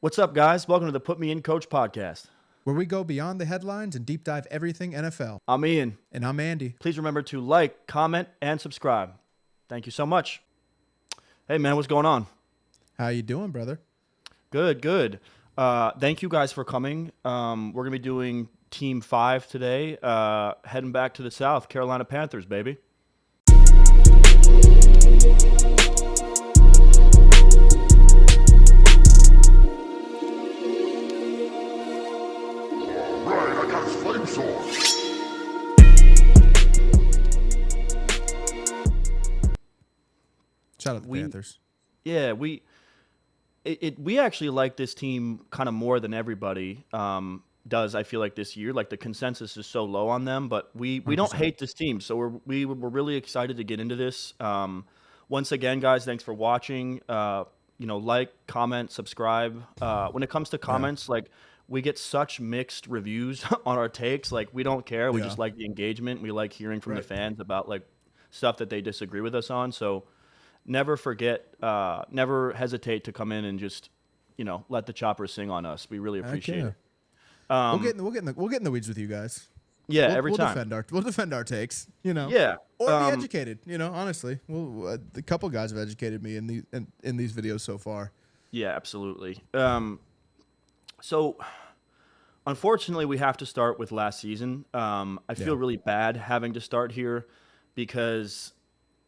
What's up, guys? Welcome to the Put Me In Coach podcast. Where we go beyond the headlines and deep dive everything NFL. I'm Ian. And I'm Andy. Please remember to like, comment, and subscribe. Thank you so much. Hey, man, what's going on? How you doing, brother? Good. Thank you guys for coming. We're going to be doing Team 5 today, heading back to the South, Carolina Panthers, baby. Shout out the Panthers. Yeah, we actually like this team kind of more than everybody does. I feel like this year, like the consensus is so low on them, but we don't hate this team, so we're really excited to get into this. Once again, guys, thanks for watching. Like, comment, subscribe. When it comes to comments, like we get such mixed reviews on our takes. Like we don't care. We just like the engagement. We like hearing from the fans about like stuff that they disagree with us on. So never never hesitate to come in and just, let the chopper sing on us. We really appreciate it. We'll get in the weeds with you guys. Yeah, we'll time. We'll defend our takes, Yeah. Or be educated, honestly. A couple guys have educated me in these videos so far. Yeah, absolutely. So unfortunately we have to start with last season. I feel really bad having to start here because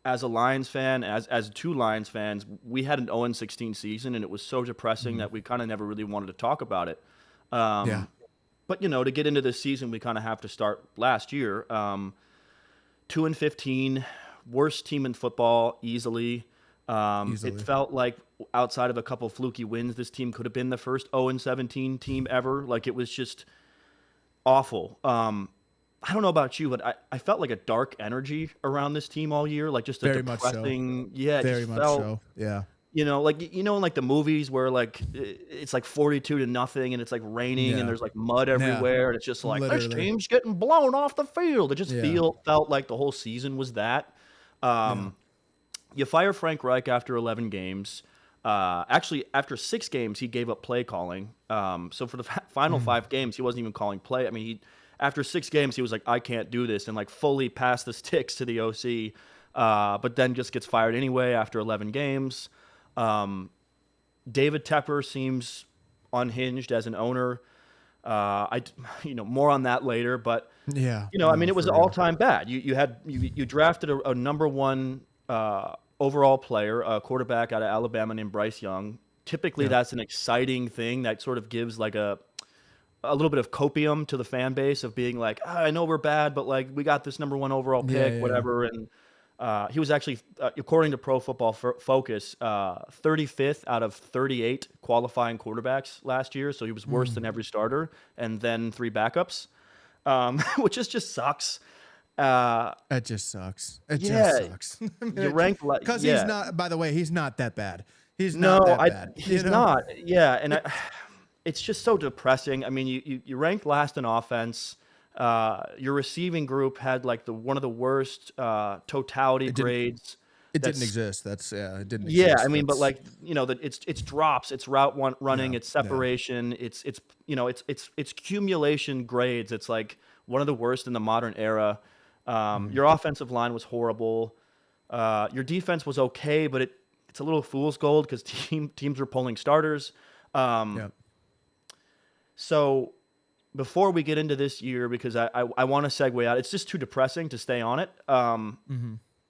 as a Lions fan, as two Lions fans, we had an 0-16 season, and it was so depressing that we kind of never really wanted to talk about it. But, to get into this season, we kind of have to start last year. 2-15, worst team in football, easily. It felt like outside of a couple fluky wins, this team could have been the first 0-17 team ever. Like, it was just awful. I don't know about you, but I felt like a dark energy around this team all year, like just a very depressing. Much so. Yeah, it very just much felt, so. Yeah. In like the movies where like it's like 42-0 and it's like raining and there's like mud everywhere and it's just like this team's getting blown off the field. It just felt like the whole season was that. You fire Frank Reich after 11 games. Actually, after 6 games, he gave up play calling. So for the final 5 games, he wasn't even calling play. I mean, after 6 games, he was like, I can't do this, and like fully passed the sticks to the OC, but then just gets fired anyway after 11 games. David Tepper seems unhinged as an owner. More on that later, but it was all-time bad. You drafted a number 1 overall player, a quarterback out of Alabama named Bryce Young. Typically, that's an exciting thing that sort of gives like a little bit of copium to the fan base of being like, I know we're bad, but like we got this number 1 overall pick, whatever. And he was actually, according to Pro Football Focus, 35th out of 38 qualifying quarterbacks last year. So he was worse than every starter, and then 3 backups, which just sucks. It just sucks. Just sucks. You rank because he's not. By the way, he's not that bad. He's bad. He's not. Yeah, and it's just so depressing. I mean, you ranked last in offense. Your receiving group had like one of the worst totality grades. It didn't exist. It didn't exist. Yeah, I mean, but like it's drops, it's route running, it's separation, it's accumulation grades. It's like one of the worst in the modern era. Your offensive line was horrible. Your defense was okay, but it's a little fool's gold because teams were pulling starters. So before we get into this year, because I want to segue out, it's just too depressing to stay on it.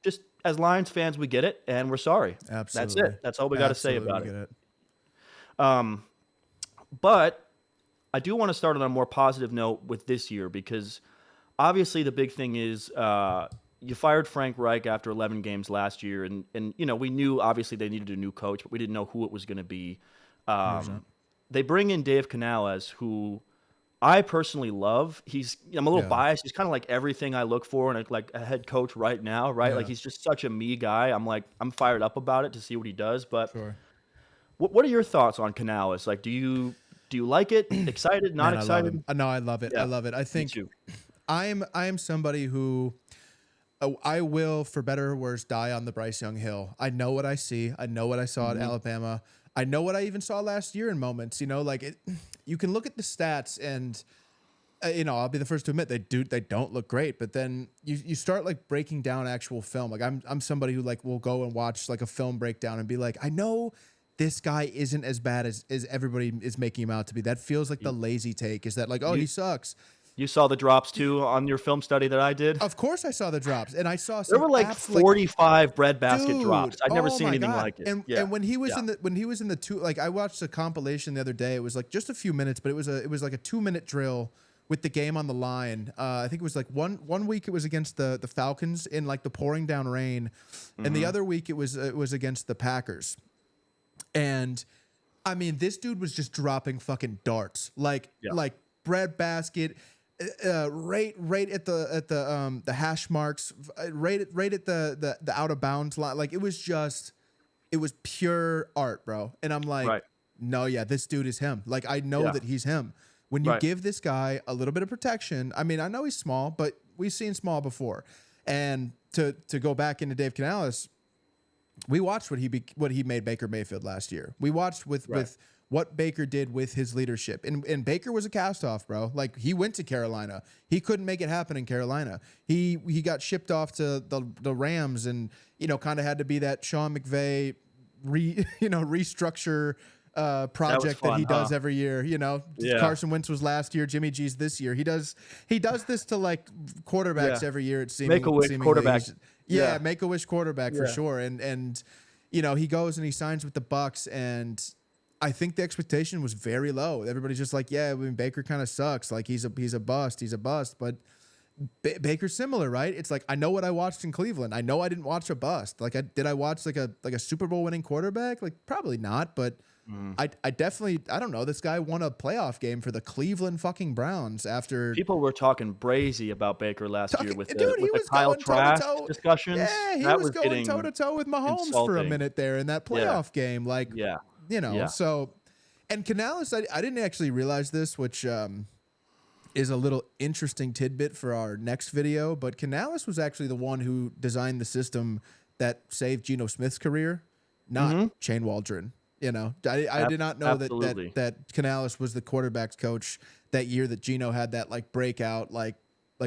Just as Lions fans, we get it, and we're sorry. Absolutely. That's it. That's all we got to say about it. But I do want to start on a more positive note with this year, because obviously the big thing is you fired Frank Reich after 11 games last year, and we knew obviously they needed a new coach, but we didn't know who it was going to be. They bring in Dave Canales, who I personally love. I'm a little biased. He's kind of like everything I look for in a head coach right now, right? Like he's just such a me guy. I'm fired up about it to see what he does. But what are your thoughts on Canales? Like, do you like it? Excited? Not excited? No, I love it. Yeah. I love it. I think I am somebody who I will, for better or worse, die on the Bryce Young hill. I know what I see. I know what I saw at Alabama. I know what I even saw last year in moments. Like you can look at the stats and. I'll be the first to admit they don't look great, but then you start like breaking down actual film. Like I'm somebody who like will go and watch like a film breakdown and be like, I know this guy isn't as bad as everybody is making him out to be. That feels like the lazy take is that like, oh, he sucks. You saw the drops too on your film study that I did? Of course I saw the drops, and I saw There some were like 45 breadbasket dude, drops. I'd never oh seen my anything God. like it. And when he was in the two, like I watched a compilation the other day. It was like just a few minutes, but it was like a 2-minute drill with the game on the line. I think it was like one week it was against the Falcons in like the pouring down rain, and the other week it was against the Packers. And I mean, this dude was just dropping fucking darts, like breadbasket, right at the hash marks, right at the out of bounds line. Like it was pure art, bro. And I'm like, no, yeah, this dude is him. Like I know that he's him. When you give this guy a little bit of protection, I mean, I know he's small, but we've seen small before. And to go back into Dave Canales, we watched what he made Baker Mayfield last year. We watched with what Baker did with his leadership. And Baker was a cast-off, bro. Like, he went to Carolina. He couldn't make it happen in Carolina. He got shipped off to the Rams and, kind of had to be that Sean McVay restructure project that he does every year. Carson Wentz was last year, Jimmy G's this year. He does this to like quarterbacks every year. It seems Make-A-Wish quarterback. Make-A-Wish quarterback for sure. And he goes and he signs with the Bucks, and I think the expectation was very low. Everybody's just like, yeah, I mean, Baker kind of sucks. Like he's a bust. He's a bust. But Baker's similar, right? It's like, I know what I watched in Cleveland. I know I didn't watch a bust. Like did I watch like a Super Bowl winning quarterback? Like probably not, but I definitely, I don't know. This guy won a playoff game for the Cleveland fucking Browns after people were talking brazy about Baker last year with dude, the Kyle Trask discussions. Yeah, he was going toe to toe with Mahomes for a minute there in that playoff game. Like, so, and Canales, I didn't actually realize this, which is a little interesting tidbit for our next video, but Canales was actually the one who designed the system that saved Geno Smith's career, not Shane Waldron. I did not know that Canales was the quarterback's coach that year that Geno had that like breakout, like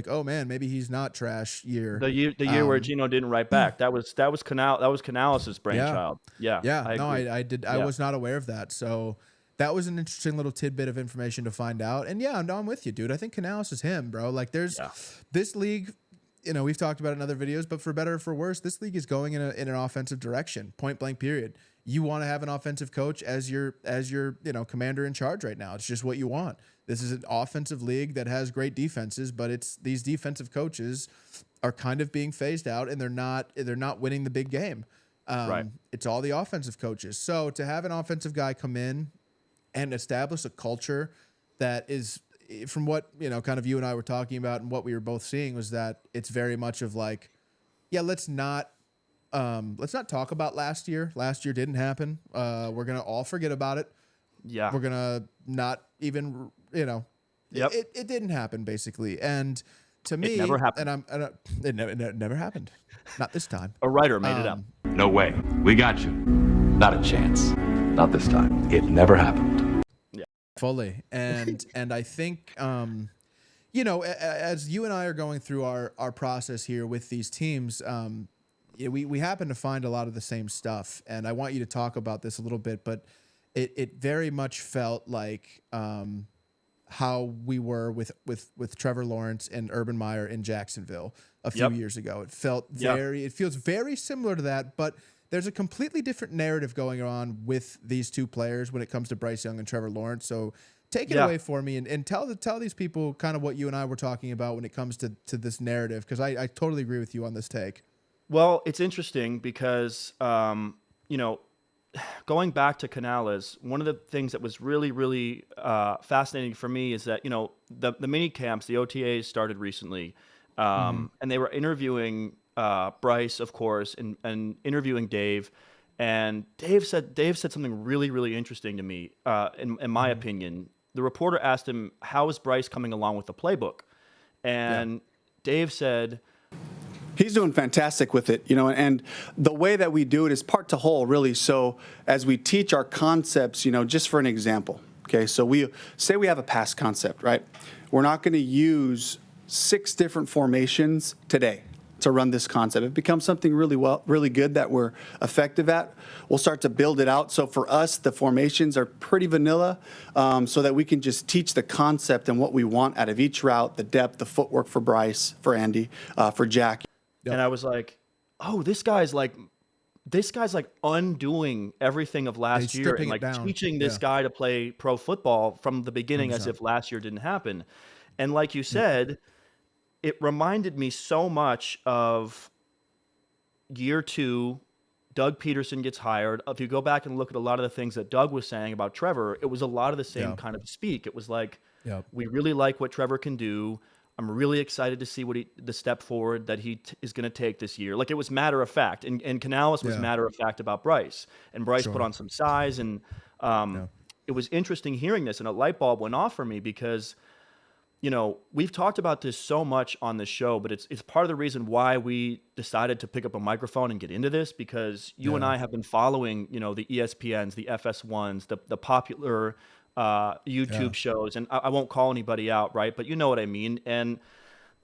oh man, maybe he's not trash year. The year where Geno didn't write back. That was Canales' brainchild. I did. I was not aware of that. So that was an interesting little tidbit of information to find out. And I'm with you, dude. I think Canales is him, bro. Like there's this league. We've talked about it in other videos, but for better or for worse, this league is going in an offensive direction. Point blank. Period. You want to have an offensive coach as your commander in charge right now. It's just what you want. This is an offensive league that has great defenses, but it's these defensive coaches are kind of being phased out, and they're not winning the big game. It's all the offensive coaches. So to have an offensive guy come in and establish a culture that is, from what kind of you and I were talking about and what we were both seeing, was that it's very much of like, let's not talk about last year. Last year didn't happen. We're gonna all forget about it. Yeah, we're gonna not even it didn't happen basically. And to me, it never happened. It never happened. Not this time. A writer made it up. No way. We got you. Not a chance. Not this time. It never happened. Yeah, fully. And I think as you and I are going through our process here with these teams, we happen to find a lot of the same stuff, and I want you to talk about this a little bit, but it very much felt like how we were with Trevor Lawrence and Urban Meyer in Jacksonville a few years ago. It felt it feels very similar to that, but there's a completely different narrative going on with these two players when it comes to Bryce Young and Trevor Lawrence. So take it away for me and tell these people kind of what you and I were talking about when it comes to this narrative, because I totally agree with you on this take. Well, it's interesting because, going back to Canales, one of the things that was really, really fascinating for me is that, the mini camps, the OTAs started recently, and they were interviewing Bryce, of course, and interviewing Dave. And Dave said something really, really interesting to me, in my opinion. The reporter asked him, how is Bryce coming along with the playbook? And Dave said, He's doing fantastic with it, and the way that we do it is part to whole, really. So as we teach our concepts, just for an example, okay, so we say we have a pass concept, right? We're not going to use 6 different formations today to run this concept. It becomes something really good that we're effective at. We'll start to build it out. So for us, the formations are pretty vanilla, so that we can just teach the concept and what we want out of each route, the depth, the footwork for Bryce, for Andy, for Jack. Yep. And I was like, oh, this guy's like undoing everything of last year and like teaching this guy to play pro football from the beginning 100%. As if last year didn't happen. And like you said, it reminded me so much of year 2. Doug Peterson gets hired. If you go back and look at a lot of the things that Doug was saying about Trevor, it was a lot of the same kind of speak. It was like, we really like what Trevor can do. I'm really excited to see the step forward that he is going to take this year. Like, it was matter of fact. And Canales was matter of fact about Bryce. And Bryce put on some size. And it was interesting hearing this. And a light bulb went off for me because, we've talked about this so much on the show, but it's part of the reason why we decided to pick up a microphone and get into this, because you and I have been following, the ESPNs, the FS1s, the popular YouTube shows, and I won't call anybody out, right? But you know what I mean. And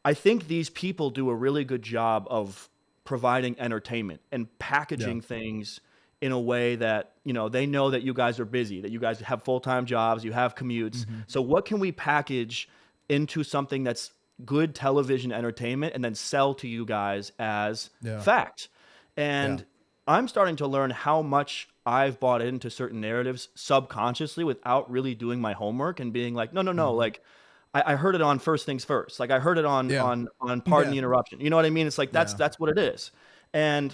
I think these people do a really good job of providing entertainment and packaging things in a way that, they know that you guys are busy, that you guys have full-time jobs, you have commutes. So what can we package into something that's good television entertainment and then sell to you guys as fact? And I'm starting to learn how much I've bought into certain narratives subconsciously without really doing my homework and being like, no. Like, I heard it on First Things First. Like, I heard it on Pardon the Interruption. You know what I mean? It's like, that's what it is. And,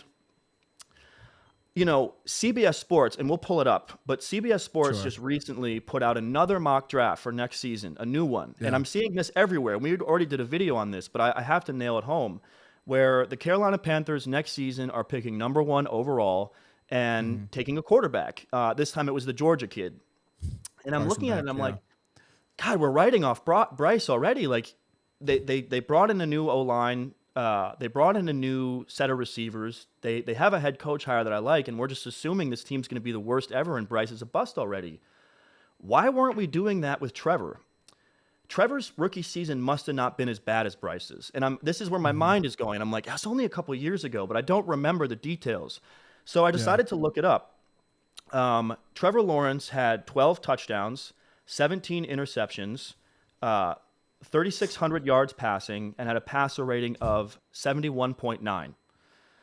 CBS Sports, and we'll pull it up, but CBS Sports just recently put out another mock draft for next season, a new one. And I'm seeing this everywhere. We already did a video on this, but I have to nail it home, where the Carolina Panthers next season are picking number 1 overall and taking a quarterback. This time it was the Georgia kid. And I'm looking at it and I'm like, God, we're writing off Bryce already. Like, they brought in a new O-line. They brought in a new set of receivers. They have a head coach hire that I like, and we're just assuming this team's going to be the worst ever, and Bryce is a bust already. Why weren't we doing that with Trevor? Trevor's rookie season must have not been as bad as Bryce's. And this is where my mind is going. I'm like, that's only a couple of years ago, but I don't remember the details. So I decided to look it up. Trevor Lawrence had 12 touchdowns, 17 interceptions, 3,600 yards passing, and had a passer rating of 71.9.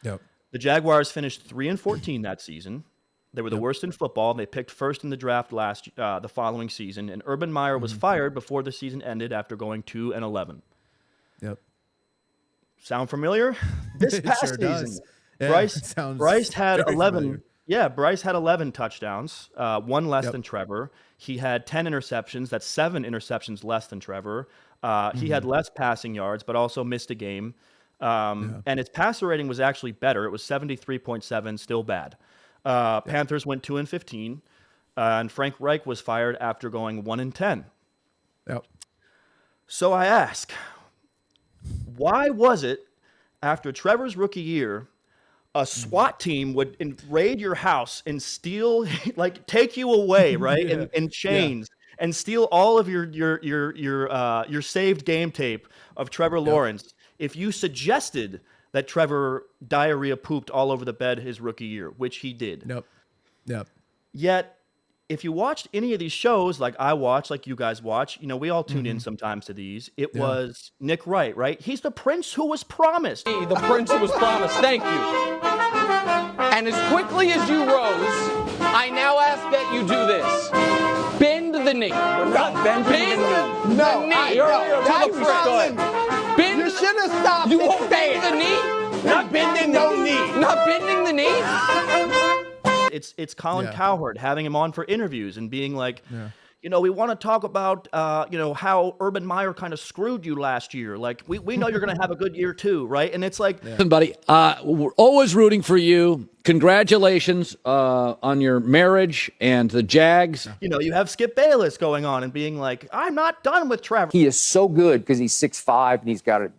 Yep. The Jaguars finished 3-14 that season. They were the worst in football. They picked first in the draft the following season, and Urban Meyer was fired before the season ended after going 2-11. Yep. Sound familiar? This past sure season, does. Yeah, Bryce had 11. Familiar. Yeah, Bryce had 11 touchdowns, 1 less than Trevor. He had 10 interceptions. That's 7 interceptions less than Trevor. He had less passing yards, but also missed a game. And his passer rating was actually better. It was 73.7, still bad. Panthers went 2-15, and Frank Reich was fired after going 1-10. Yep. So I ask, why was it after Trevor's rookie year, a SWAT team would raid your house and steal, like, take you away, right, in chains, and steal all of your saved game tape of Trevor Lawrence if you suggested that Trevor diarrhea pooped all over the bed his rookie year, which he did. Yep. Yet, if you watched any of these shows, like I watch, like you guys watch, we all tune in sometimes to these. It was Nick Wright, right? He's the prince who was promised. The prince who was promised. Thank you. And as quickly as you rose, I now ask that you do this. Bend the knee. Bend the knee. To the prince. Bend. You should have stopped. You won't bend the knee? Not bending no knee. Not bending the knee? It's Colin Cowherd having him on for interviews and being like, we want to talk about, how Urban Meyer kind of screwed you last year. Like, we know you're going to have a good year too, right? And it's like, Listen, buddy, we're always rooting for you. Congratulations on your marriage and the Jags. you have Skip Bayless going on and being like, I'm not done with Trevor. He is so good because he's 6'5" and he's got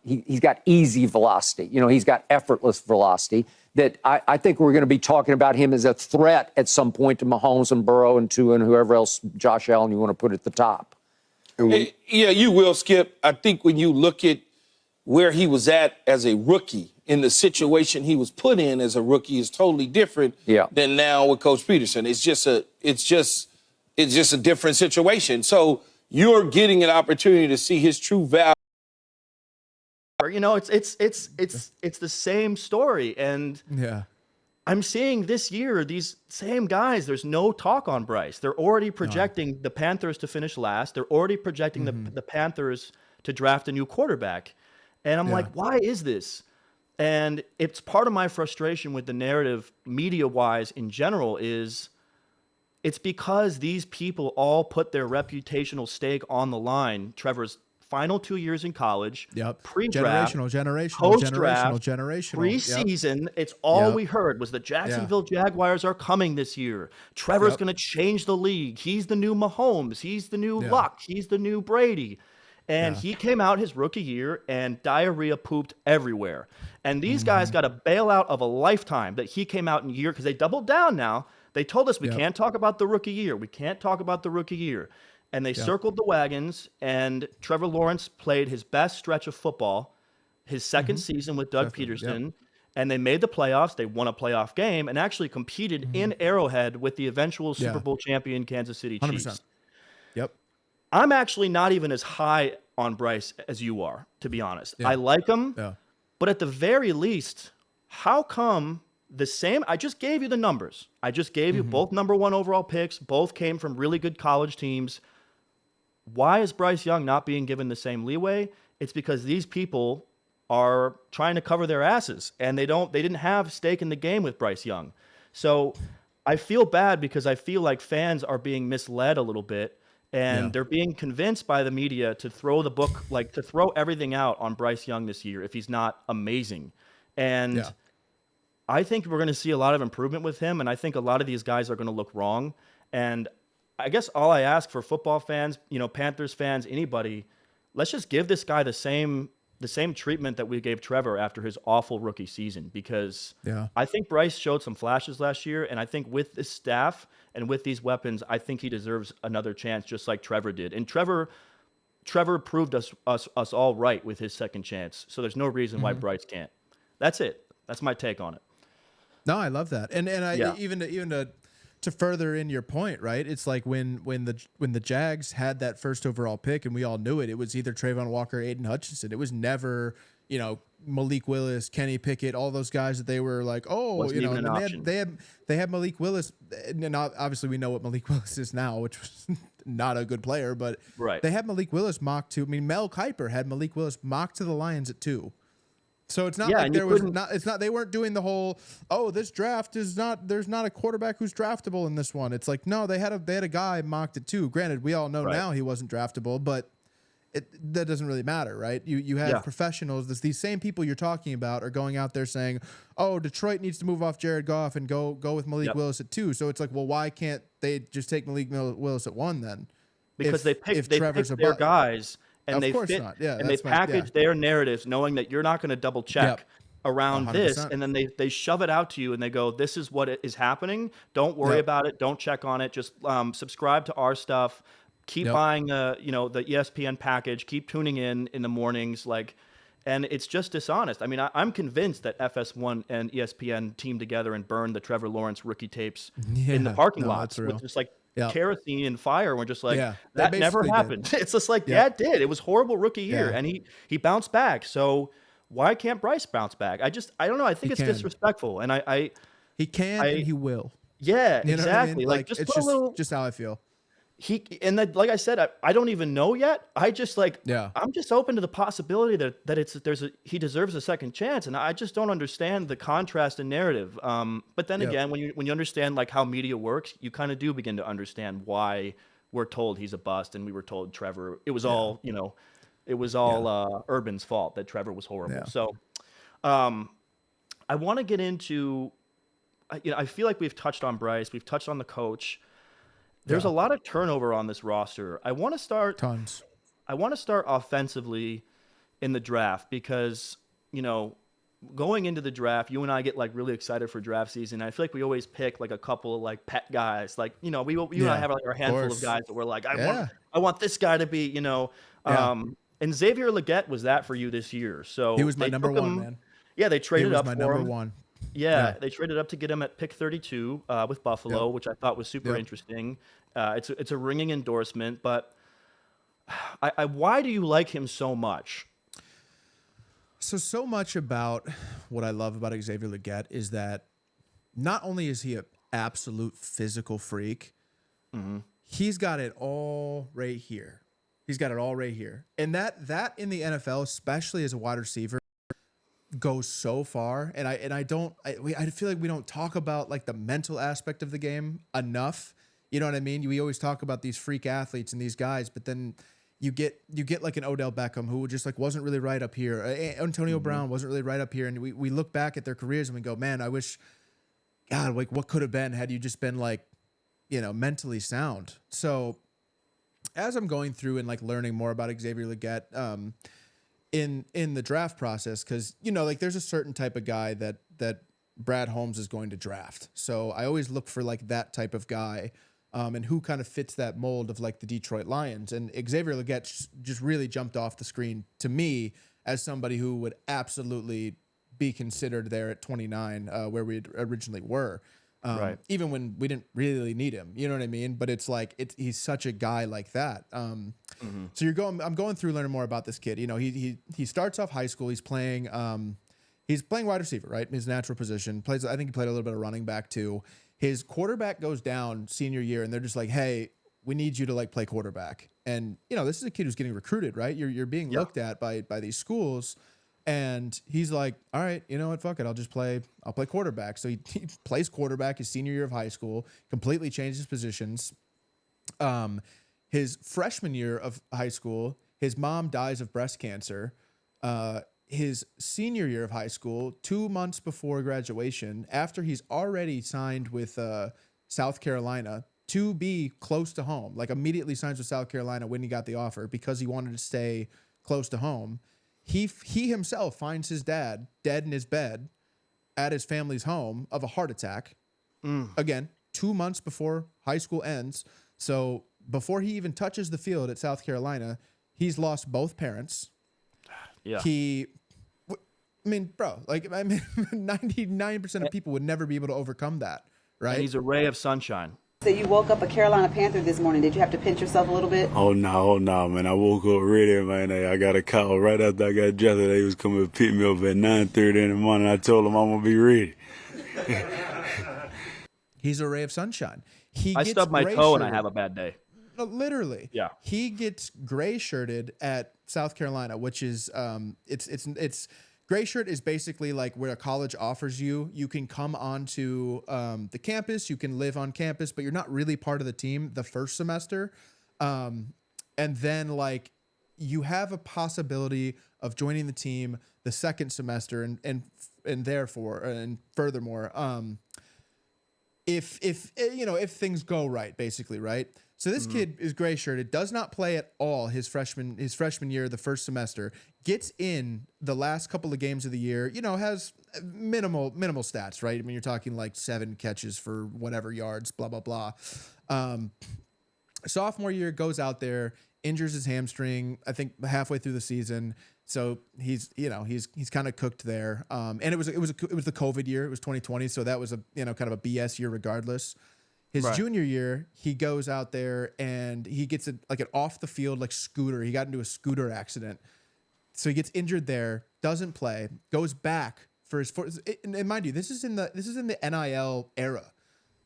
he's got easy velocity. He's got effortless velocity that I think we're going to be talking about him as a threat at some point to Mahomes and Burrow and Tua and whoever else, Josh Allen, you want to put at the top. Yeah, you will, Skip. I think when you look at where he was at as a rookie in the situation he was put in as a rookie is totally different than now with Coach Peterson. It's just a different situation. So you're getting an opportunity to see his true value. It's the same story. And I'm seeing this year, these same guys, there's no talk on Bryce. They're already projecting the Panthers to finish last. They're already projecting the Panthers to draft a new quarterback. And I'm like, why is this? And it's part of my frustration with the narrative media-wise in general is it's because these people all put their reputational stake on the line. Trevor's final 2 years in college, pre-draft, generational, post-draft, generational. preseason. It's all we heard was the Jacksonville Jaguars are coming this year. Trevor's going to change the league. He's the new Mahomes. He's the new Luck. He's the new Brady. And he came out his rookie year and diarrhea pooped everywhere. And these guys got a bailout of a lifetime that he came out in year because they doubled down now. They told us we can't talk about the rookie year. We can't talk about the rookie year. And they circled the wagons, and Trevor Lawrence played his best stretch of football, his second season with Doug Peterson, and they made the playoffs. They won a playoff game and actually competed in Arrowhead with the eventual Super Bowl champion Kansas City Chiefs. 100%. Yep. I'm actually not even as high on Bryce as you are, to be honest. I like him, but at the very least, how come the same? I just gave you the numbers. I just gave you both number one overall picks. Both came from really good college teams. Why is Bryce Young not being given the same leeway? It's because these people are trying to cover their asses, and they didn't have stake in the game with Bryce Young. So I feel bad because I feel like fans are being misled a little bit, and they're being convinced by the media to throw the book, like to throw everything out on Bryce Young this year if he's not amazing. And I think we're going to see a lot of improvement with him, and I think a lot of these guys are going to look wrong. And I guess all I ask for football fans, Panthers fans, anybody, let's just give this guy the same treatment that we gave Trevor after his awful rookie season, because I think Bryce showed some flashes last year, and I think with this staff and with these weapons, I think he deserves another chance just like Trevor did. And Trevor proved us all right with his second chance, so there's no reason why Bryce can't. That's it. That's my take on it. No, I love that. And even to further in your point, right? It's like when the Jags had that first overall pick, and we all knew it. It was either Trayvon Walker, Aiden Hutchinson. It was never, Malik Willis, Kenny Pickett, all those guys that they were like, and they had Malik Willis, and obviously we know what Malik Willis is now, which was not a good player, but they had Malik Willis mocked to. I mean, Mel Kiper had Malik Willis mocked to the Lions at 2. So it's not like they weren't doing the whole, this draft is not, there's not a quarterback who's draftable in this one. It's like, no, they had a guy mocked at 2. Granted, we all know now he wasn't draftable, but that doesn't really matter, right? You have professionals. These same people you're talking about are going out there saying, Detroit needs to move off Jared Goff and go with Malik Willis at 2. So it's like, well, why can't they just take Malik Willis at 1 then? Because they picked their guys. And they fit, and they package their narratives knowing that you're not going to double check around 100%. This. And then they shove it out to you and they go, this is what is happening. Don't worry about it. Don't check on it. Just subscribe to our stuff. Keep buying the ESPN package. Keep tuning in the mornings. And it's just dishonest. I mean, I'm convinced that FS1 and ESPN teamed together and burned the Trevor Lawrence rookie tapes in the parking lots with just kerosene and fire. We're just like, that never happened. It's just like, it did. It was horrible rookie year, and he bounced back. So why can't Bryce bounce back? I don't know. I think it's disrespectful, and he can and he will. Yeah, exactly. Like just put a little. Just how I feel. Like I said, I don't even know yet. I'm just open to the possibility that he deserves a second chance, and I just don't understand the contrast in narrative. But then again, when you understand like how media works, you kind of do begin to understand why we're told he's a bust, and we were told Trevor. It was all it was all Urban's fault that Trevor was horrible. Yeah. So, I want to get into. I feel like we've touched on Bryce. We've touched on the coach. There's a lot of turnover on this roster. I want to start Tons. I want to start offensively in the draft because, going into the draft, you and I get like really excited for draft season. I feel like we always pick like a couple of like pet guys. Like, you and I have like our handful of guys that we're like, I want this guy to be, and Xavier Lagette was that for you this year. So he was my number one, man. Yeah, they traded up my for number him. one. Yeah, they traded up to get him at pick 32 with Buffalo, which I thought was super interesting. It's a ringing endorsement, but why do you like him so much? So much about what I love about Xavier Lagette is that not only is he an absolute physical freak, he's got it all right here. He's got it all right here. And that in the NFL, especially as a wide receiver, goes so far. And I feel like we don't talk about like the mental aspect of the game enough. You know what I mean? We always talk about these freak athletes and these guys, but then you get like an Odell Beckham who just like wasn't really right up here. Antonio Brown wasn't really right up here. And we look back at their careers and we go, man, I wish, God, like what could have been had you just been like, mentally sound. So as I'm going through and like learning more about Xavier Lagette, in the draft process, because like there's a certain type of guy that Brad Holmes is going to draft. So I always look for like that type of guy, and who kind of fits that mold of like the Detroit Lions. And Xavier Lagette just really jumped off the screen to me as somebody who would absolutely be considered there at 29, where we originally were. Right. Even when we didn't really need him, you know what I mean? But it's like he's such a guy like that. So I'm going through learning more about this kid. He starts off high school. He's playing wide receiver, right? His natural position. I think he played a little bit of running back too. His quarterback goes down senior year, and they're just like, "Hey, we need you to like play quarterback." And this is a kid who's getting recruited, right? You're being looked at by these schools. And he's like, all right, you know what? Fuck it. I'll play quarterback. So he plays quarterback his senior year of high school, completely changed his positions. His freshman year of high school, his mom dies of breast cancer. His senior year of high school, 2 months before graduation, after he's already signed with South Carolina to be close to home, like immediately signs with South Carolina when he got the offer because he wanted to stay close to home. He himself finds his dad dead in his bed at his family's home of a heart attack. Again, 2 months before high school ends. So before he even touches the field at South Carolina, he's lost both parents. Yeah. 99% of people would never be able to overcome that, right? And he's a ray of sunshine. So you woke up a Carolina Panther this morning. Did you have to pinch yourself a little bit? Oh no, man. I woke up ready, man. I got a call right after I got dressed. They was coming to pick me up at 9:30 in the morning. I told them I'm going to be ready. He's a ray of sunshine. I stub my toe and I have a bad day. No, literally. Yeah. He gets gray shirted at South Carolina, which is it's gray shirt is basically like where a college offers you can come onto the campus, you can live on campus, but you're not really part of the team the first semester. And then like you have a possibility of joining the team the second semester and furthermore, if things go right, basically, right? So this kid is gray shirted, does not play at all his freshman year, the first semester, gets in the last couple of games of the year, has minimal stats, right? I mean, you're talking like 7 catches for whatever yards, blah, blah, blah. Sophomore year goes out there, injures his hamstring, I think halfway through the season. So he's kind of cooked there. And it was the COVID year. It was 2020. So that was kind of a BS year regardless. His junior year, he goes out there and he gets an off the field scooter. He got into a scooter accident. So he gets injured there, doesn't play, goes back for his and mind you, this is in the NIL era.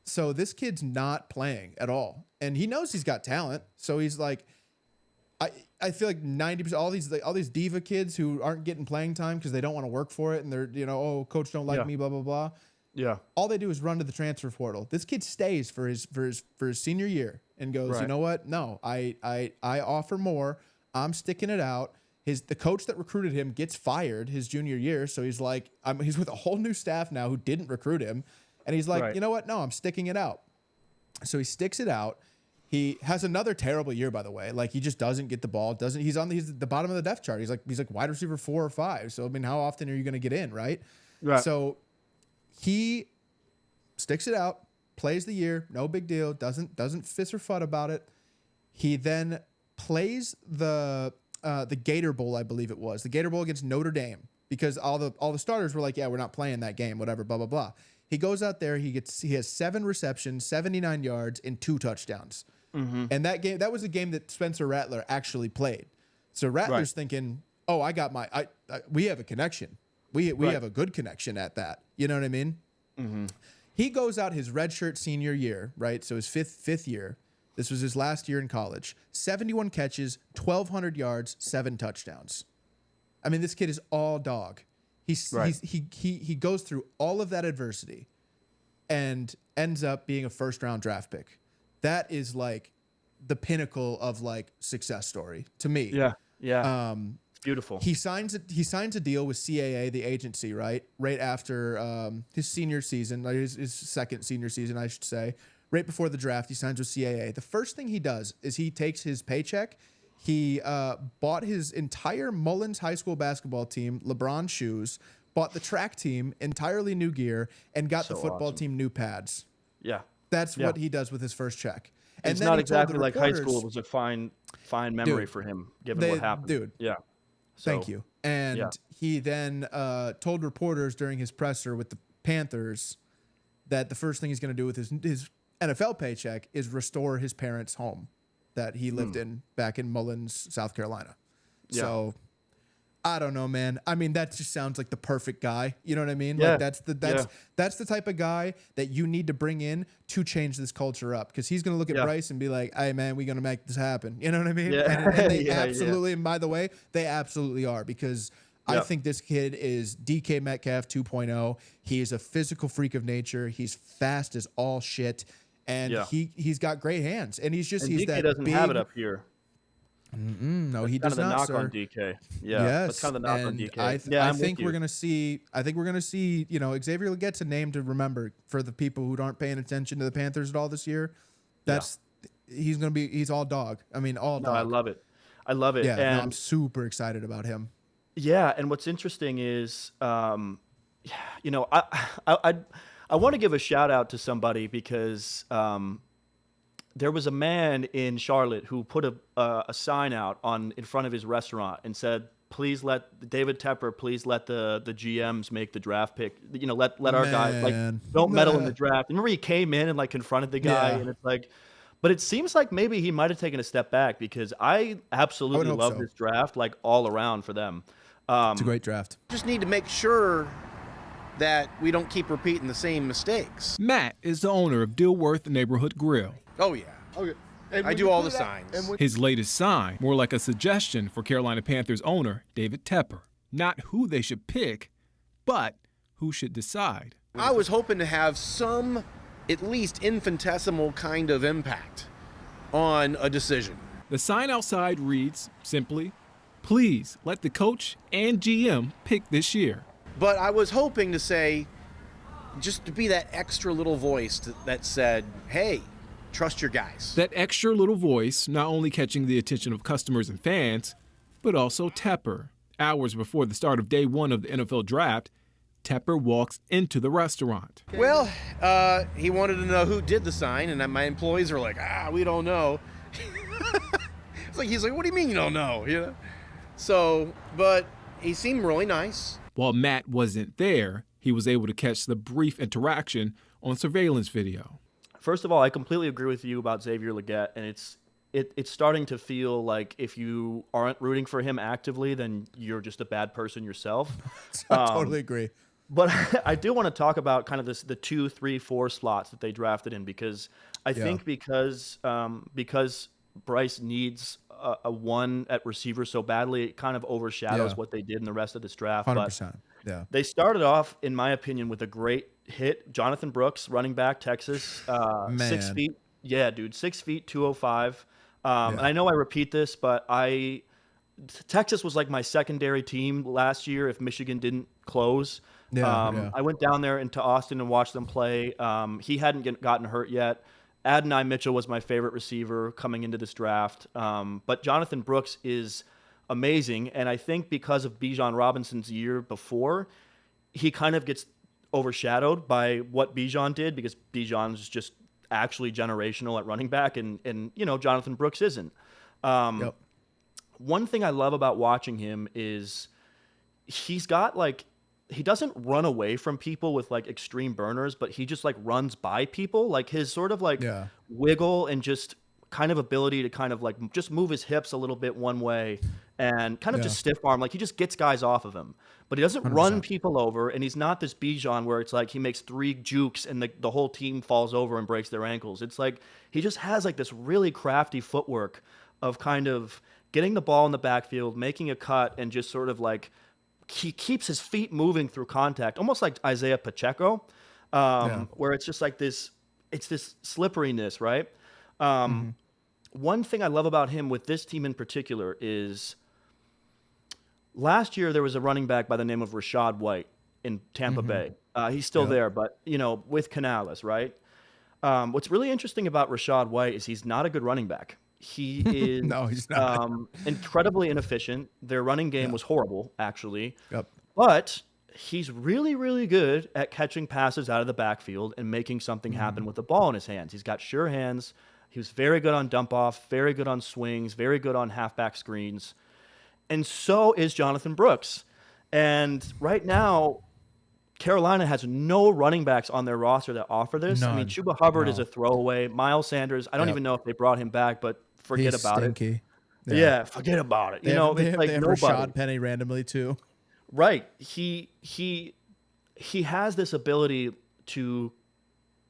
So this kid's not playing at all. And he knows he's got talent. So he's like, I feel like 90% all these diva kids who aren't getting playing time because they don't want to work for it and they're, coach don't like me, blah, blah, blah. Yeah. All they do is run to the transfer portal. This kid stays for his senior year and goes, you know what? No, I offer more. I'm sticking it out. The coach that recruited him gets fired his junior year, so he's like, he's with a whole new staff now who didn't recruit him, and he's like, you know what? No, I'm sticking it out. So he sticks it out. He has another terrible year, by the way. Like, he just doesn't get the ball. He's the bottom of the depth chart. He's like wide receiver 4 or 5. So I mean, how often are you going to get in, right? Right. So he sticks it out, plays the year, no big deal. Doesn't fizz or fud about it. He then plays the Gator Bowl, I believe it was the Gator Bowl against Notre Dame, because all the starters were like, yeah, we're not playing that game, whatever, blah blah blah. He goes out there, he has 7 receptions, 79 yards, and 2 touchdowns. Mm-hmm. And that was a game that Spencer Rattler actually played. So Rattler's thinking, oh, we have a connection. We have a good connection at that. You know what I mean? Mm-hmm. He goes out his redshirt senior year, right? So his fifth year. This was his last year in college. 71 catches, 1,200 yards, 7 touchdowns. I mean, this kid is all dog. He goes through all of that adversity and ends up being a first-round draft pick. That is like the pinnacle of like success story to me. Yeah. Yeah. It's beautiful. He signs a deal with CAA, the agency, right after his senior season, like his second senior season, I should say. Right before the draft, he signs with CAA. The first thing he does is he takes his paycheck. He bought his entire Mullins High School basketball team LeBron shoes, bought the track team entirely new gear, and got the football team new pads. Yeah. That's what he does with his first check. And it's then not exactly like high school. It was a fine memory for him, given what happened. Dude. Yeah. Thank you. And he then told reporters during his presser with the Panthers that the first thing he's going to do with his NFL paycheck is restore his parents' home that he lived in back in Mullins, South Carolina. Yeah. So I don't know, man. I mean, that just sounds like the perfect guy. You know what I mean? Yeah. Like that's the type of guy that you need to bring in to change this culture up, because he's going to look at Bryce and be like, "Hey, man, we're going to make this happen." You know what I mean? Yeah. And they absolutely. And by the way, they absolutely are, because I think this kid is DK Metcalf 2.0. He is a physical freak of nature. He's fast as all shit, and he's got great hands, and he's DK that doesn't big, have it up here. No, he does not, knock sir. on DK. Yeah, yes, that's kind of the knock on DK. I think we're gonna see. You know, Xavier Lagette's a name to remember for the people who aren't paying attention to the Panthers at all this year. He's all dog. I mean, all dog. No, I love it. Yeah, and I'm super excited about him. Yeah, and what's interesting is, you know, I want to give a shout out to somebody, because there was a man in Charlotte who put a sign out in front of his restaurant and said, "Please let David Tepper, please let the GMs make the draft pick. You know, let our guys, like, don't meddle in the draft." Remember, he came in and like confronted the guy, and it's like, but it seems like maybe he might have taken a step back, because I absolutely love this draft, like, all around for them. It's a great draft. Just need to make sure that we don't keep repeating the same mistakes. Matt is the owner of Dilworth Neighborhood Grill. Oh, yeah. Okay. I do all the signs. His latest sign, more like a suggestion for Carolina Panthers owner David Tepper. Not who they should pick, but who should decide. I was hoping to have some, at least infinitesimal kind of impact on a decision. The sign outside reads simply, "Please let the coach and GM pick this year." But I was hoping to say, just to be that extra little voice that said, "Hey, trust your guys." That extra little voice not only catching the attention of customers and fans, but also Tepper. Hours before the start of day 1 of the NFL draft, Tepper walks into the restaurant. Well, he wanted to know who did the sign, and my employees are like, we don't know. He's like, what do you mean you don't know? You know? So, but he seemed really nice. While Matt wasn't there, he was able to catch the brief interaction on surveillance video. First of all, I completely agree with you about Xavier Lagette, and it's starting to feel like if you aren't rooting for him actively, then you're just a bad person yourself. I totally agree. But I do want to talk about kind of the 2, 3, 4 slots that they drafted in, because I think because Bryce needs a one at receiver so badly, it kind of overshadows what they did in the rest of this draft. 100%. Yeah. They started off, in my opinion, with a great hit. Jonathan Brooks, running back, Texas, 6 Man. feet. Yeah, dude, 6 feet, 205. And I know I repeat this, but Texas was like my secondary team last year if Michigan didn't close. I went down there into Austin and watched them play. He hadn't gotten hurt yet. Adonai Mitchell was my favorite receiver coming into this draft. But Jonathan Brooks is amazing. And I think because of Bijan Robinson's year before, he kind of gets overshadowed by what Bijan did because Bijan's just actually generational at running back and Jonathan Brooks isn't. One thing I love about watching him is he's got he doesn't run away from people with extreme burners, but he just runs by people. Like his sort of wiggle and just kind of ability to kind of just move his hips a little bit one way and kind of just stiff arm. Like he just gets guys off of him, but he doesn't 100%. run people over. And he's not this Bijan where it's he makes 3 jukes and the whole team falls over and breaks their ankles. It's he just has this really crafty footwork of kind of getting the ball in the backfield, making a cut, and just sort of he keeps his feet moving through contact, almost like Isaiah Pacheco, where it's just this slipperiness, right? One thing I love about him with this team in particular is last year there was a running back by the name of Rashad White in Tampa Bay. He's still there, but with Canales, right? What's really interesting about Rashad White is he's not a good running back. He is No, he's not. incredibly inefficient. Their running game was horrible, actually. But he's really, really good at catching passes out of the backfield and making something happen with the ball in his hands. He's got sure hands. He was very good on dump off, very good on swings, very good on halfback screens. And so is Jonathan Brooks. And right now, Carolina has no running backs on their roster that offer this. I mean, Chuba Hubbard is a throwaway. Miles Sanders, I don't even know if they brought him back, but forget He's about stinky. it. Yeah, forget about it. They have nobody. Rashad Penny randomly too. Right. He has this ability to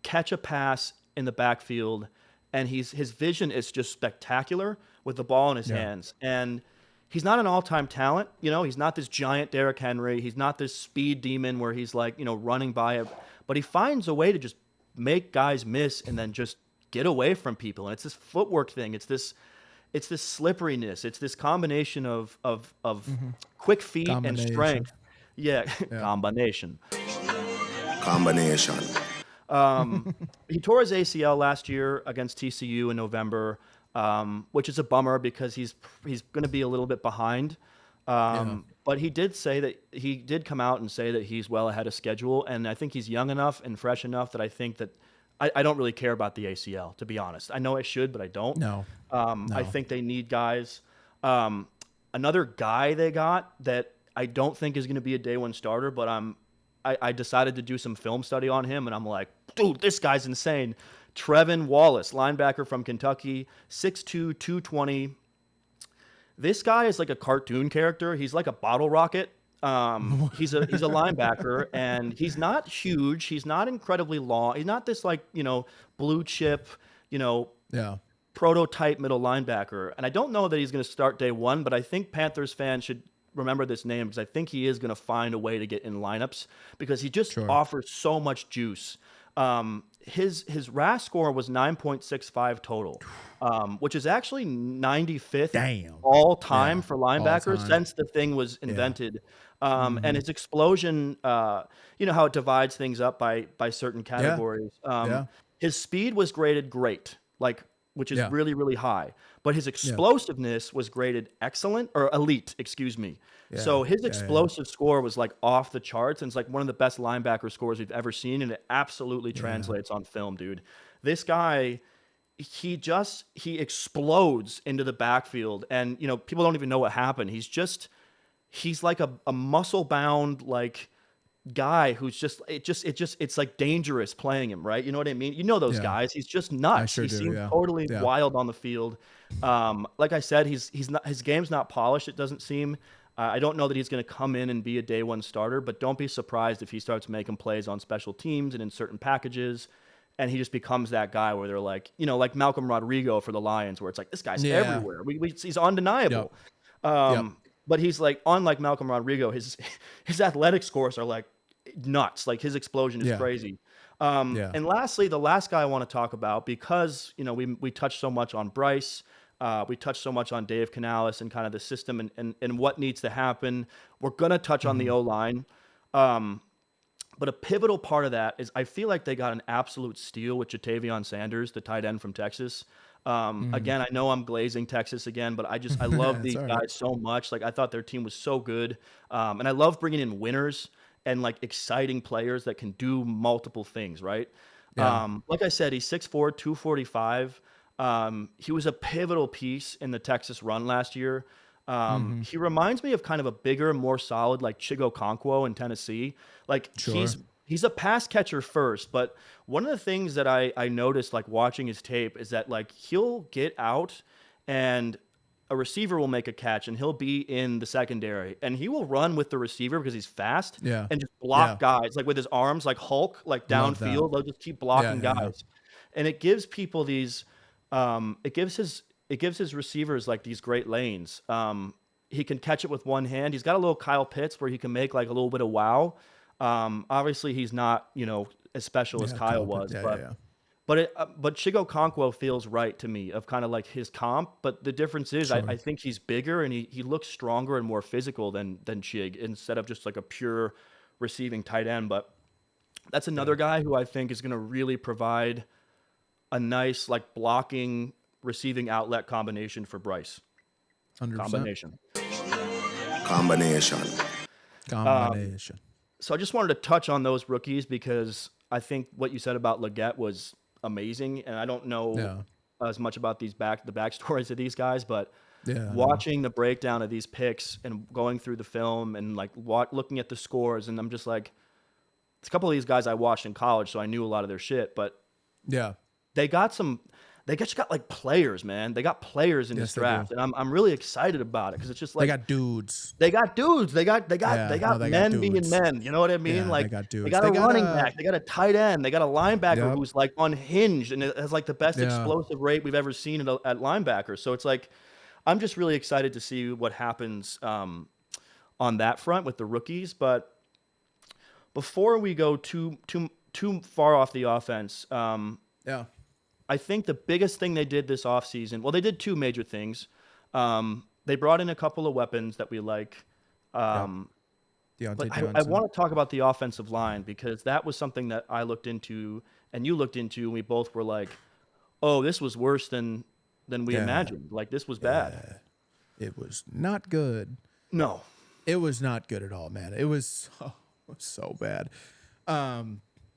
catch a pass in the backfield, and his vision is just spectacular with the ball in his hands. And he's not an all-time talent. He's not this giant Derrick Henry. He's not this speed demon where he's running by it. But he finds a way to just make guys miss and then just get away from people. And it's this footwork thing. It's this slipperiness. It's this combination of quick feet and strength. Yeah. Combination. He tore his ACL last year against TCU in November. Which is a bummer because he's going to be a little bit behind. But he did come out and say that he's well ahead of schedule. And I think he's young enough and fresh enough that I think that I don't really care about the ACL, to be honest. I know I should, but I don't. No. I think they need guys. Another guy they got that I don't think is going to be a day one starter, but I decided to do some film study on him, and I'm like, dude, this guy's insane. Trevin Wallace, linebacker from Kentucky, 6'2", 220. This guy is like a cartoon character. He's like a bottle rocket. He's a linebacker, and he's not huge. He's not incredibly long. He's not this blue chip, prototype middle linebacker. And I don't know that he's going to start day one, but I think Panthers fans should remember this name because I think he is going to find a way to get in lineups because he just offers so much juice. His RAS score was 9.65 total, which is actually 95th all time for linebackers since the thing was invented. And his explosion, how it divides things up by certain categories. His speed was graded great, which is really, really high. But his explosiveness was graded excellent or elite, excuse me. So his explosive score was off the charts, and it's one of the best linebacker scores we've ever seen, and it absolutely translates on film, dude. This guy, he explodes into the backfield, and people don't even know what happened. He's like a muscle bound guy who's it's dangerous playing him, right? You know what I mean? Those guys. He's just nuts. He seems totally wild on the field. Like I said, his game's not polished. It doesn't seem. I don't know that he's going to come in and be a day one starter, but don't be surprised if he starts making plays on special teams and in certain packages, and he just becomes that guy where they're like Malcolm Rodrigo for the Lions, where it's this guy's everywhere. He's undeniable. But he's unlike Malcolm Rodrigo, his athletic scores are nuts. Like his explosion is crazy. And lastly, the last guy I want to talk about, because we touched so much on Bryce, we touched so much on Dave Canales and kind of the system and what needs to happen. We're gonna touch on the O-line, but a pivotal part of that is I feel like they got an absolute steal with Jatavion Sanders, the tight end from Texas. Again, I know I'm glazing Texas again, but I love these guys so much. Like I thought their team was so good, and I love bringing in winners and like exciting players that can do multiple things, right? Like I said, he's 6'4", 245. He was a pivotal piece in the Texas run last year. He reminds me of kind of a bigger, more solid like Chigo Okonkwo in Tennessee. Like he's a pass catcher first, but one of the things that I noticed like watching his tape is that like he'll get out and a receiver will make a catch and he'll be in the secondary and he will run with the receiver because he's fast and just block guys like with his arms like Hulk, like downfield. They'll just keep blocking guys. And it gives people these it gives his receivers like these great lanes. He can catch it with one hand. He's got a little Kyle Pitts where he can make like a little bit of wow. Obviously he's not, as special as Kyle was, but Chigo Okonkwo feels right to me of kind of like his comp. But the difference is I think he's bigger and he looks stronger and more physical than Chig instead of just like a pure receiving tight end. But that's another guy who I think is going to really provide a nice like blocking receiving outlet combination for Bryce. 100%. Combination. So I just wanted to touch on those rookies because I think what you said about Lagette was amazing, and I don't know as much about the backstories of these guys, but watching the breakdown of these picks and going through the film and like looking at the scores, and I'm just like, it's a couple of these guys I watched in college, so I knew a lot of their shit, but they just got like players, man. They got players in this draft, and I'm really excited about it because it's just like they got dudes. They got men dudes. being men. You know what I mean? Yeah, like they got dudes. They got a running back. They got a tight end. They got a linebacker who's like unhinged and has like the best explosive rate we've ever seen at linebacker. So it's like I'm just really excited to see what happens on that front with the rookies. But before we go too far off the offense, I think the biggest thing they did this offseason, well, they did two major things. They brought in a couple of weapons that we like. But I want to talk about the offensive line because that was something that I looked into and you looked into, and we both were like, oh, this was worse than we imagined. Like, this was bad. It was not good. No. It was not good at all, man. It was so bad.